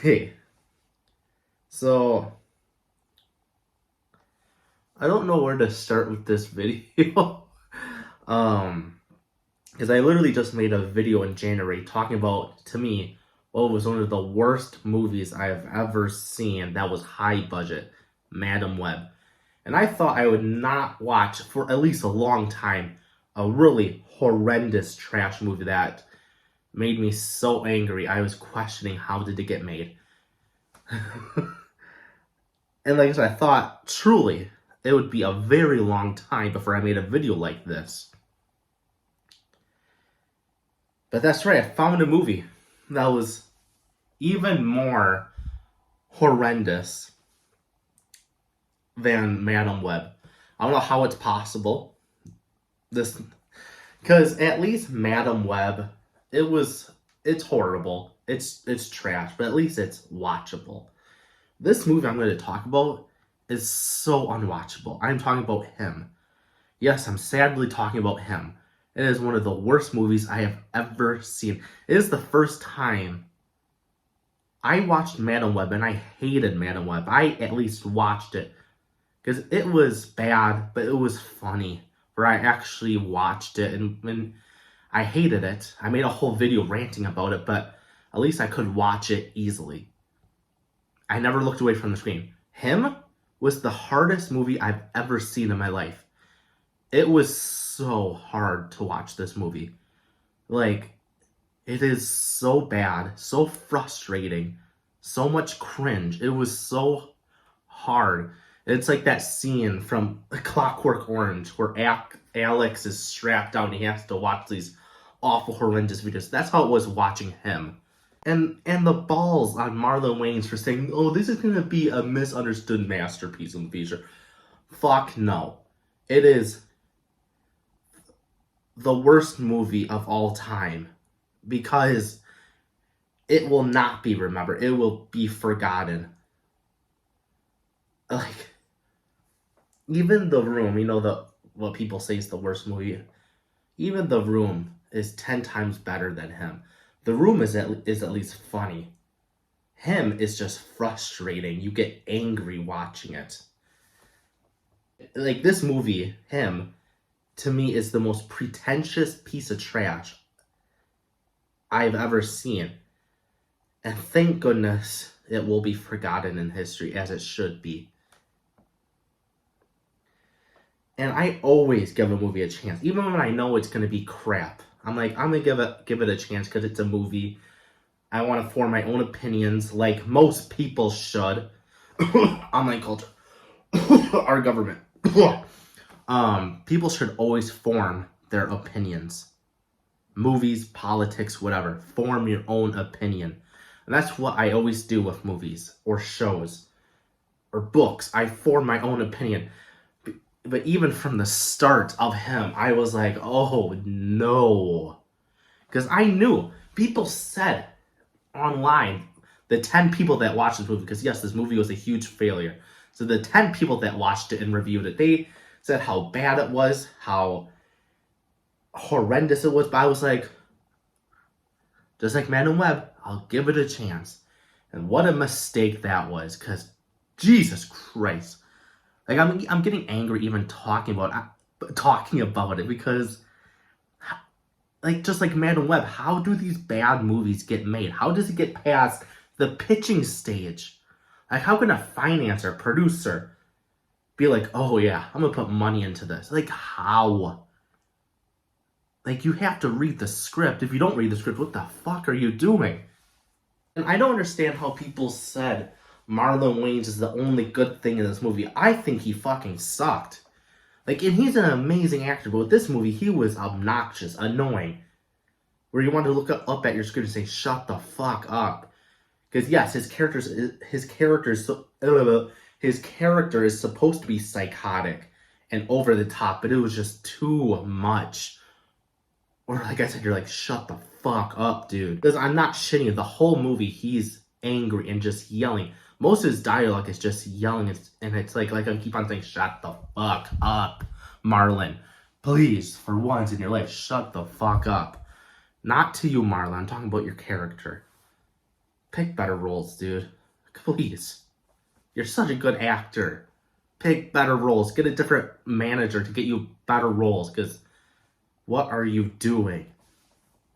Okay, so I don't know where to start with this video. um, because I literally just made a video in January talking about, to me, what was one of the worst movies I have ever seen that was high budget, Madam Web. And I thought I would not watch for at least a long time a really horrendous trash movie that made me so angry. I was questioning how did it get made. And like I said, I thought truly it would be a very long time before I made a video like this. But that's right, I found a movie that was even more horrendous than Madam Web. I don't know how it's possible. Because at least Madam Web, it's horrible. It's trash, but at least it's watchable. This movie I'm going to talk about is so unwatchable. I'm talking about Him. Yes, I'm sadly talking about Him. It is one of the worst movies I have ever seen. It is the first time I watched Madam Web, and I hated Madam Web. I at least watched it because it was bad, but it was funny. Where I actually watched it, and I hated it. I made a whole video ranting about it, but at least I could watch it easily. I never looked away from the screen. Him was the hardest movie I've ever seen in my life. It was so hard to watch this movie. Like, it is so bad, so frustrating, so much cringe. It was so hard. It's like that scene from Clockwork Orange where Alex is strapped down and he has to watch these awful, horrendous videos. That's how it was watching Him. And the balls on Marlon Wayans for saying, oh, this is going to be a misunderstood masterpiece in the future. Fuck no. It is the worst movie of all time because it will not be remembered. It will be forgotten. Like, even The Room, what people say is the worst movie. Even The Room is 10 times better than Him. The Room is at least funny. Him is just frustrating. You get angry watching it. Like, this movie, Him, to me is the most pretentious piece of trash I've ever seen. And thank goodness it will be forgotten in history, as it should be. And I always give a movie a chance, even when I know it's going to be crap. I'm like, I'm going to give it a chance because it's a movie. I want to form my own opinions like most people should. Online culture. Our government. People should always form their opinions. Movies, politics, whatever. Form your own opinion. And that's what I always do with movies or shows or books. I form my own opinion. But even from the start of Him, I was like, oh no. Because I knew. People said online, the 10 people that watched this movie, because yes, this movie was a huge failure. So the 10 people that watched it and reviewed it, they said how bad it was, how horrendous it was. But I was like, just like Madam Web, I'll give it a chance. And what a mistake that was, because Jesus Christ. Like, I'm getting angry even talking about it because, like, just like Madam Web, how do these bad movies get made? How does it get past the pitching stage? Like, how can a financer, producer be like, oh yeah, I'm gonna put money into this? Like, how? Like, you have to read the script. If you don't read the script, what the fuck are you doing? And I don't understand how people said Marlon Wayans is the only good thing in this movie. I think he fucking sucked. Like, and he's an amazing actor, but with this movie, he was obnoxious, annoying. Where you want to look up at your screen and say, shut the fuck up. Because yes, his character is supposed to be psychotic and over the top, but it was just too much. Or like I said, you're like, shut the fuck up, dude. Because I'm not shitting. The whole movie, he's angry and just yelling. Most of his dialogue is just yelling, and it's like I keep on saying, shut the fuck up, Marlon. Please, for once in your life, shut the fuck up. Not to you, Marlon. I'm talking about your character. Pick better roles, dude. Please. You're such a good actor. Pick better roles. Get a different manager to get you better roles, because what are you doing?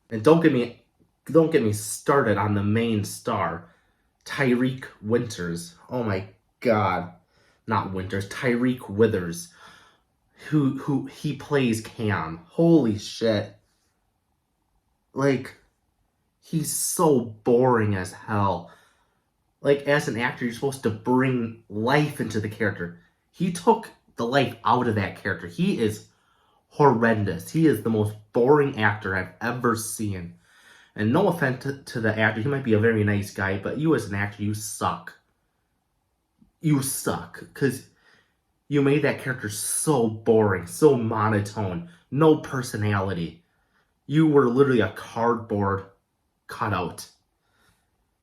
And don't get me started on the main star, Tyreek Winters. Oh my god. Not Winters, Tyreek Withers. Who he plays Cam. Holy shit. Like, he's so boring as hell. Like, as an actor, you're supposed to bring life into the character. He took the life out of that character. He is horrendous. He is the most boring actor I've ever seen. And no offense to the actor, he might be a very nice guy, but you as an actor, you suck. You suck, because you made that character so boring, so monotone, no personality. You were literally a cardboard cutout.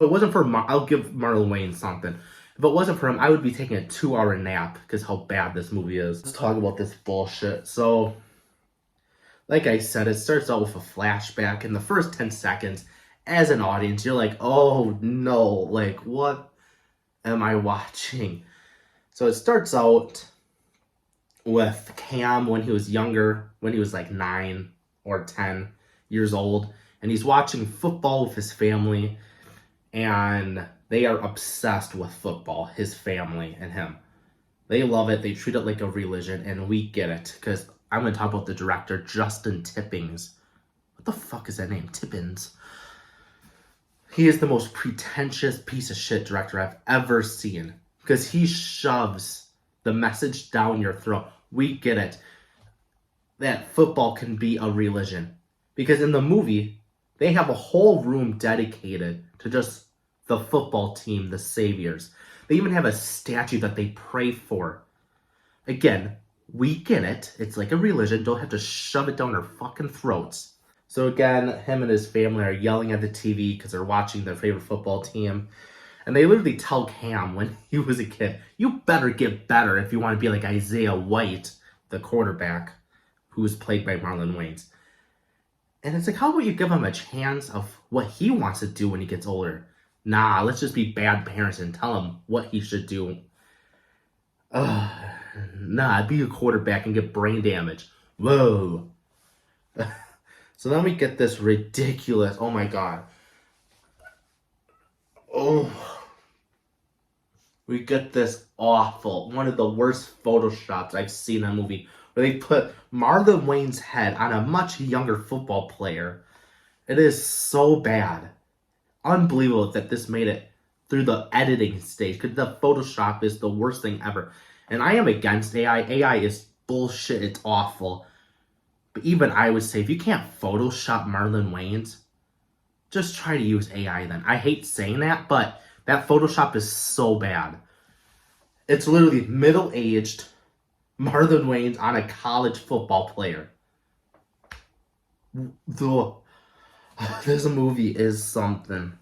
If it wasn't for I'll give Marlon Wayans something. If it wasn't for him, I would be taking a 2-hour nap because how bad this movie is. Let's talk about this bullshit. So, like I said, it starts out with a flashback. In the first 10 seconds, as an audience, you're like, oh no, like, what am I watching? So it starts out with Cam when he was younger, when he was like 9 or 10 years old, and he's watching football with his family, and they are obsessed with football, his family and him. They love it. They treat it like a religion, and we get it, because I'm going to talk about the director, Justin Tippings. What the fuck is that name? Tippins. He is the most pretentious piece of shit director I've ever seen, because he shoves the message down your throat. We get it. That football can be a religion. Because in the movie, they have a whole room dedicated to just the football team, the Saviors. They even have a statue that they pray for. Again, we get it. It's like a religion. Don't have to shove it down our fucking throats. So again, him and his family are yelling at the TV because they're watching their favorite football team. And they literally tell Cam when he was a kid, you better get better if you want to be like Isaiah White, the quarterback, who was played by Marlon Wayans. And it's like, how about you give him a chance of what he wants to do when he gets older? Nah, let's just be bad parents and tell him what he should do. Nah, be a quarterback and get brain damage. Whoa. So then we get this ridiculous, oh my god. Oh. We get this awful, one of the worst photoshops I've seen in a movie, where they put Marlon Wayans' head on a much younger football player. It is so bad. Unbelievable that this made it through the editing stage, because the Photoshop is the worst thing ever. And I am against AI. AI is bullshit. It's awful. But even I would say, if you can't Photoshop Marlon Wayans, just try to use AI then. I hate saying that, but that Photoshop is so bad. It's literally middle-aged Marlon Wayans on a college football player. This movie is something.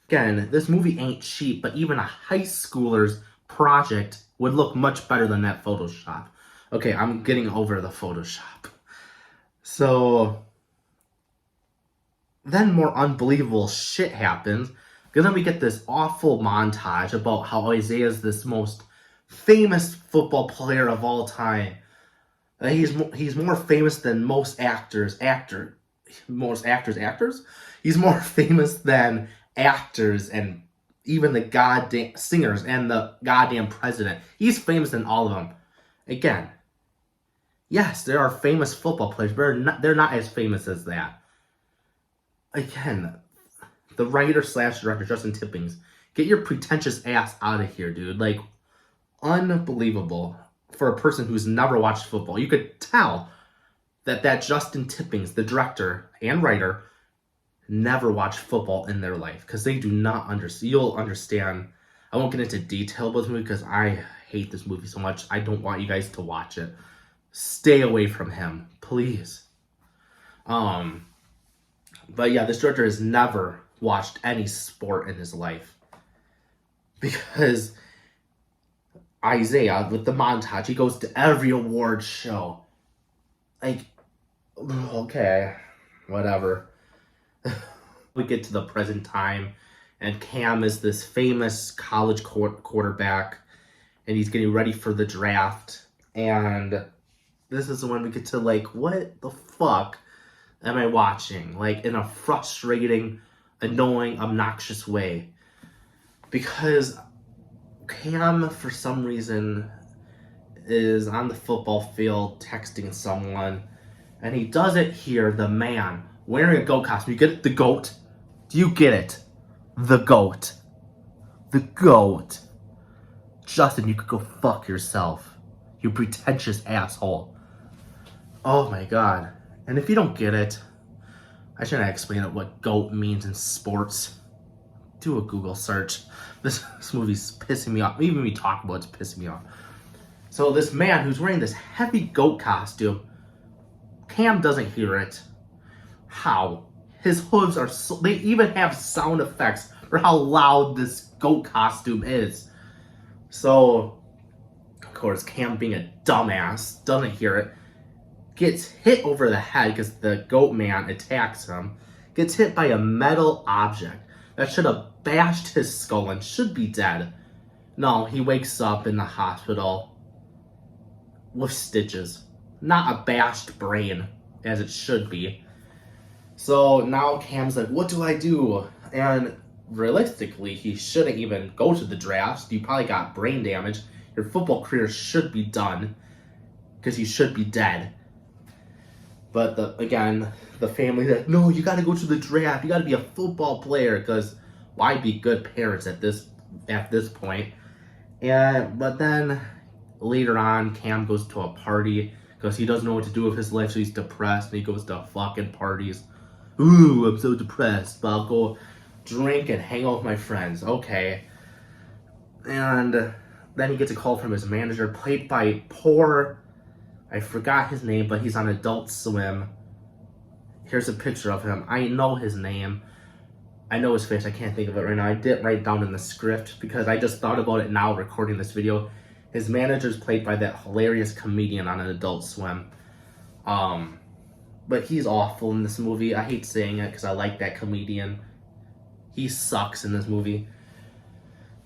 Again, this movie ain't cheap, but even a high schooler's project would look much better than that Photoshop. Okay, I'm getting over the Photoshop. So, then more unbelievable shit happens, because then we get this awful montage about how Isaiah's this most famous football player of all time. He's more famous than most actors. He's more famous than actors and even the goddamn singers and the goddamn president. He's famous than all of them. Again, yes, there are famous football players, but they're not as famous as that. Again, the writer/director, Justin Tippings, get your pretentious ass out of here, dude. Like, unbelievable for a person who's never watched football. You could tell that Justin Tippings, the director and writer, never watched football in their life, because they do not understand. You'll understand. I won't get into detail about this movie because I hate this movie so much. I don't want you guys to watch it. Stay away from him, please. But yeah, this director has never watched any sport in his life, because Isaiah, with the montage, he goes to every award show. Like, okay, whatever. We get to the present time, and Cam is this famous college quarterback, and he's getting ready for the draft. And this is when we get to, like, what the fuck am I watching? Like, in a frustrating, annoying, obnoxious way. Because Cam, for some reason, is on the football field texting someone, and he doesn't hear the man wearing a goat costume. You get it? The goat? Do you get it? The goat. The goat. Justin, you could go fuck yourself. You pretentious asshole. Oh my god. And if you don't get it, I shouldn't explain it what GOAT means in sports. Do a Google search. This movie's pissing me off. Even me talking about it's pissing me off. So this man who's wearing this heavy goat costume, Cam doesn't hear it. How? His hooves are so... They even have sound effects for how loud this goat costume is. So, of course, Cam, being a dumbass, doesn't hear it. Gets hit over the head because the goat man attacks him. Gets hit by a metal object that should have bashed his skull and should be dead. No, he wakes up in the hospital with stitches. Not a bashed brain, as it should be. So now Cam's like, what do I do? And realistically, he shouldn't even go to the draft. You probably got brain damage. Your football career should be done because you should be dead. But again, the family's like, no, you got to go to the draft. You got to be a football player because why be good parents at this point? But then later on, Cam goes to a party because he doesn't know what to do with his life, so he's depressed, and he goes to fucking parties. Ooh, I'm so depressed, but I'll go drink and hang out with my friends. Okay. And then he gets a call from his manager, played by I forgot his name, but he's on Adult Swim. Here's a picture of him. I know his name. I know his face. I can't think of it right now. I didn't write down in the script because I just thought about it now recording this video. His manager's played by that hilarious comedian on an Adult Swim. But he's awful in this movie. I hate saying it because I like that comedian. He sucks in this movie.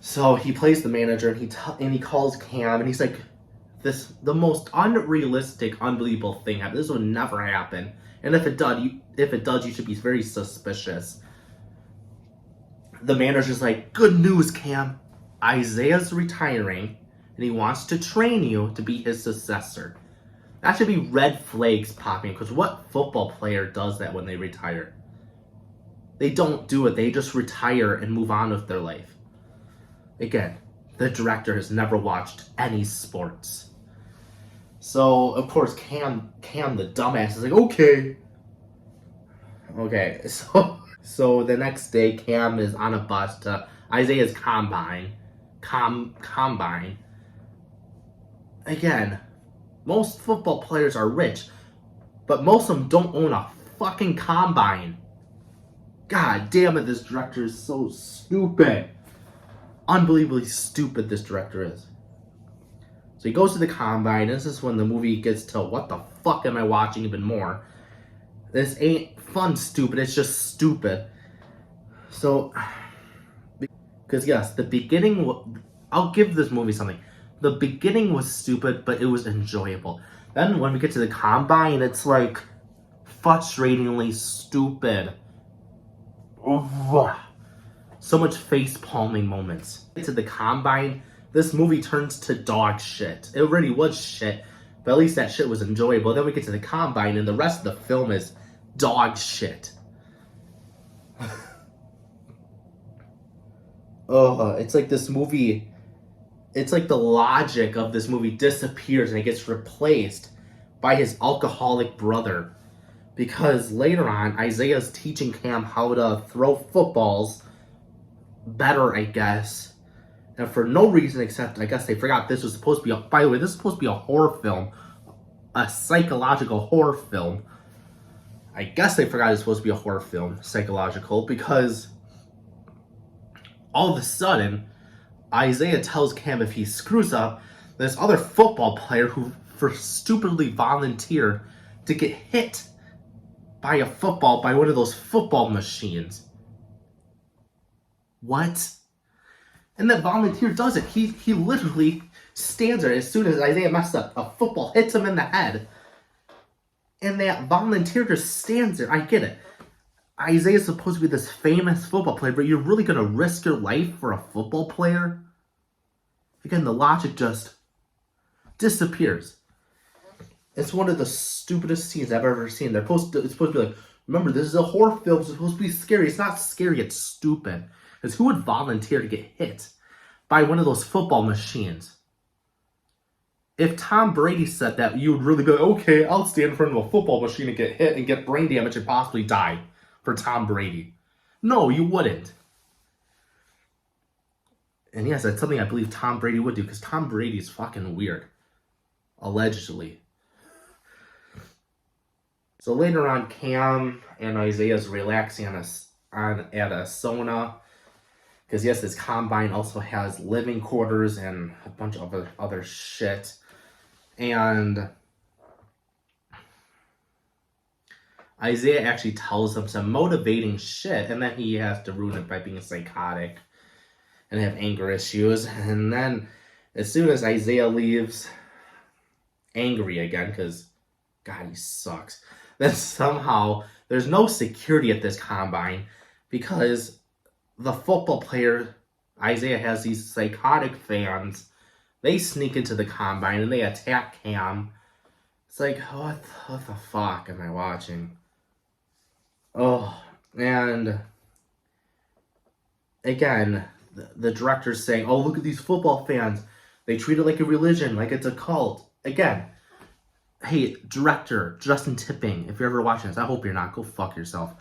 So he plays the manager, and he calls Cam, and he's like, the most unrealistic, unbelievable thing happened. This would never happen. And if it does, you should be very suspicious. The manager's like, good news, Cam. Isaiah's retiring, and he wants to train you to be his successor. That should be red flags popping, because what football player does that when they retire? They don't do it. They just retire and move on with their life. Again, the director has never watched any sports. So, of course, Cam the dumbass is like, okay. Okay, so the next day, Cam is on a bus to Isaiah's combine. Combine. Again, most football players are rich, but most of them don't own a fucking combine. God damn it, this director is so stupid. Unbelievably stupid this director is. So he goes to the combine. This is when the movie gets to what the fuck am I watching even more. This ain't fun stupid, it's just stupid. So, because yes, the beginning, I'll give this movie something. The beginning was stupid, but it was enjoyable. Then when we get to the combine, it's like frustratingly stupid. So much face palming moments. To the combine, this movie turns to dog shit. It already was shit, but at least that shit was enjoyable. Then we get to the combine, and the rest of the film is dog shit. It's like this movie, it's like the logic of this movie disappears and it gets replaced by his alcoholic brother. Because later on, Isaiah's teaching Cam how to throw footballs better, I guess. And for no reason except, I guess they forgot this was supposed to be by the way, this is supposed to be a horror film. A psychological horror film. I guess they forgot it's supposed to be a horror film, psychological, because all of a sudden, Isaiah tells Cam if he screws up, this other football player who for stupidly volunteered to get hit by one of those football machines. What? And that volunteer does it. He literally stands there as soon as Isaiah messed up. A football hits him in the head. And that volunteer just stands there. I get it. Isaiah's supposed to be this famous football player, but you're really going to risk your life for a football player? Again, the logic just disappears. It's one of the stupidest scenes I've ever seen. It's supposed to be like, remember, this is a horror film. It's supposed to be scary. It's not scary. It's stupid. Because who would volunteer to get hit by one of those football machines? If Tom Brady said that, you would really go, okay, I'll stand in front of a football machine and get hit and get brain damage and possibly die for Tom Brady. No, you wouldn't. And yes, that's something I believe Tom Brady would do, because Tom Brady is fucking weird. Allegedly. So later on, Cam and Isaiah's relaxing at a sauna. Because yes, this combine also has living quarters and a bunch of other shit. And Isaiah actually tells him some motivating shit, and then he has to ruin it by being psychotic and have anger issues. And then as soon as Isaiah leaves, angry again, because God, he sucks. Then somehow there's no security at this combine because the football player, Isaiah, has these psychotic fans. They sneak into the combine and they attack Cam. It's like, what the fuck am I watching? Oh, and again, the director's saying, oh, look at these football fans. They treat it like a religion, like it's a cult. Again, hey, director, Justin Tipping, if you're ever watching this, I hope you're not. Go fuck yourself.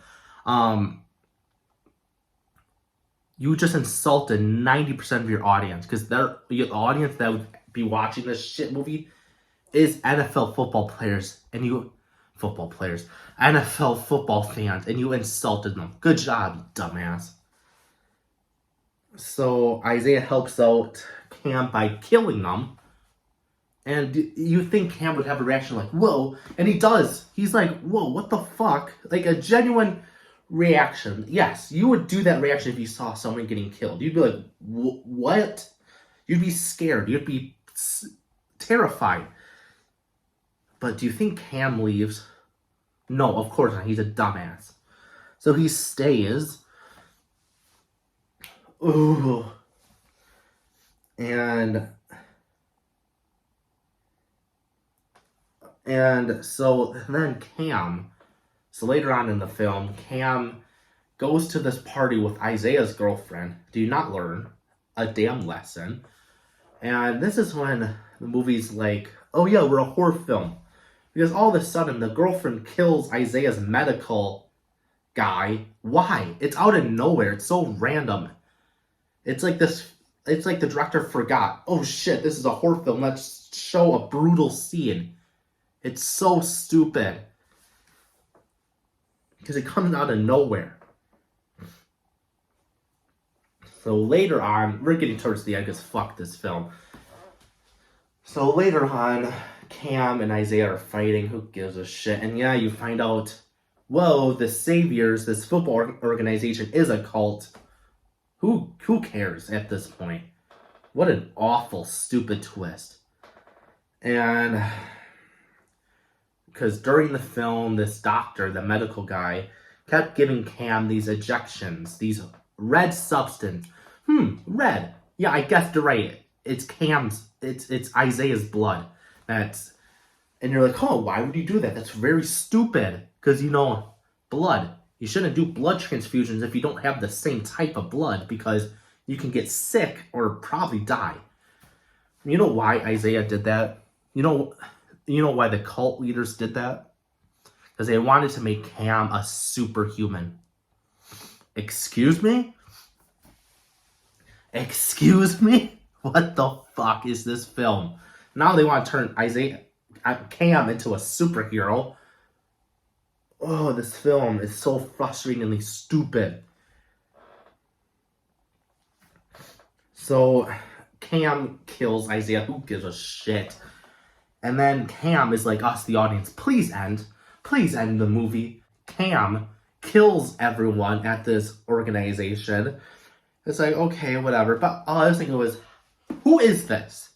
You just insulted 90% of your audience, because your audience that would be watching this shit movie is NFL football players, NFL football fans, and you insulted them. Good job, you dumbass. So Isaiah helps out Cam by killing them, and you think Cam would have a reaction like, whoa, and he does. He's like, whoa, what the fuck? Like a genuine reaction. Yes, you would do that reaction if you saw someone getting killed. You'd be like, what? You'd be scared. You'd be terrified. But do you think Cam leaves? No, of course not. He's a dumbass. So he stays. Ooh. And so then Cam, so later on in the film, Cam goes to this party with Isaiah's girlfriend. Do not learn a damn lesson. And this is when the movie's like, oh yeah, we're a horror film. Because all of a sudden, the girlfriend kills Isaiah's medical guy. Why? It's out of nowhere. It's so random. It's like the director forgot. Oh shit, this is a horror film. Let's show a brutal scene. It's so stupid. Because it comes out of nowhere. So later on, we're getting towards the end because fuck this film. So later on, Cam and Isaiah are fighting. Who gives a shit? And yeah, you find out, whoa, the Saviors, this football organization, is a cult. Who cares at this point? What an awful, stupid twist. And because during the film, this doctor, the medical guy, kept giving Cam these injections, these red substance. Red. Yeah, I guessed it right. It's it's Isaiah's blood. And you're like, oh, why would you do that? That's very stupid. Because, blood. You shouldn't do blood transfusions if you don't have the same type of blood, because you can get sick or probably die. You know why Isaiah did that? You know why the cult leaders did that? Because they wanted to make Cam a superhuman. Excuse me? Excuse me? What the fuck is this film? Now they want to turn Cam into a superhero. Oh, this film is so frustratingly stupid. So Cam kills Isaiah. Who gives a shit? And then Cam is like us, the audience, please end the movie. Cam kills everyone at this organization. It's like, okay, whatever. But all I was thinking was, who is this?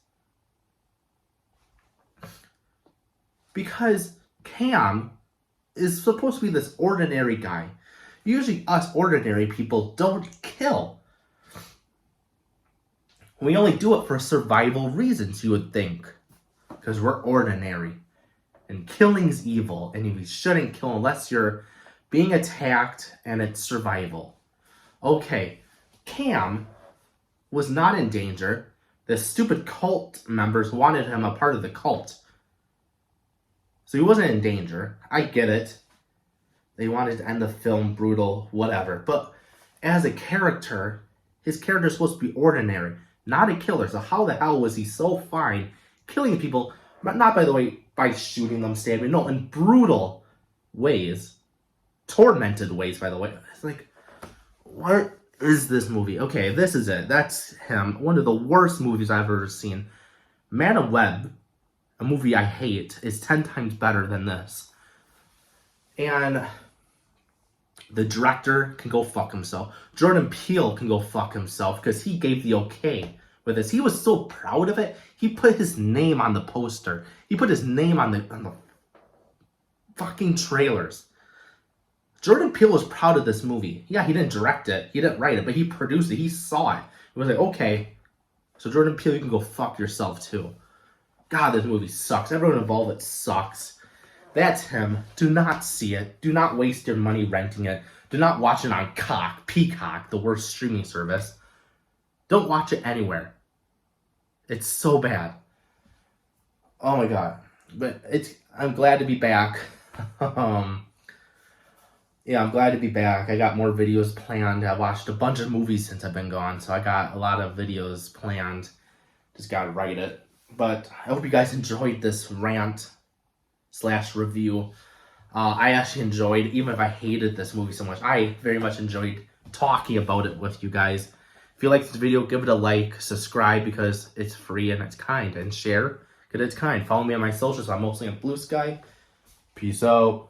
Because Cam is supposed to be this ordinary guy. Usually us ordinary people don't kill. We only do it for survival reasons, you would think. Because we're ordinary. And killing's evil. And you shouldn't kill unless you're being attacked and it's survival. Okay, Cam was not in danger. The stupid cult members wanted him a part of the cult. So he wasn't in danger. I get it. They wanted to end the film brutal, whatever. But as a character, his character is supposed to be ordinary, not a killer. So how the hell was he so fine killing people? But not, by the way, by shooting them, stabbing. No, in brutal ways. Tormented ways, by the way. It's like, what is this movie? Okay, this is it. That's him. One of the worst movies I've ever seen. Man of Web, a movie I hate, is 10 times better than this. And the director can go fuck himself. Jordan Peele can go fuck himself because he gave the okay with this. He was so proud of it. He put his name on the poster. He put his name on the fucking trailers. Jordan Peele was proud of this movie. Yeah, he didn't direct it. He didn't write it, but he produced it. He saw it. It was like, okay, so Jordan Peele, you can go fuck yourself too. God, this movie sucks. Everyone involved, it sucks. That's him. Do not see it. Do not waste your money renting it. Do not watch it on Peacock, the worst streaming service. Don't watch it anywhere. It's so bad. Oh my god. But I'm glad to be back. Yeah, I'm glad to be back. I got more videos planned. I watched a bunch of movies since I've been gone, so I got a lot of videos planned. Just gotta write it. But I hope you guys enjoyed this rant/review. I actually enjoyed, even if I hated this movie so much, I very much enjoyed talking about it with you guys. If you like this video, give it a like, subscribe because it's free and it's kind, and share because it's kind. Follow me on my socials. I'm mostly on Bluesky. Peace out.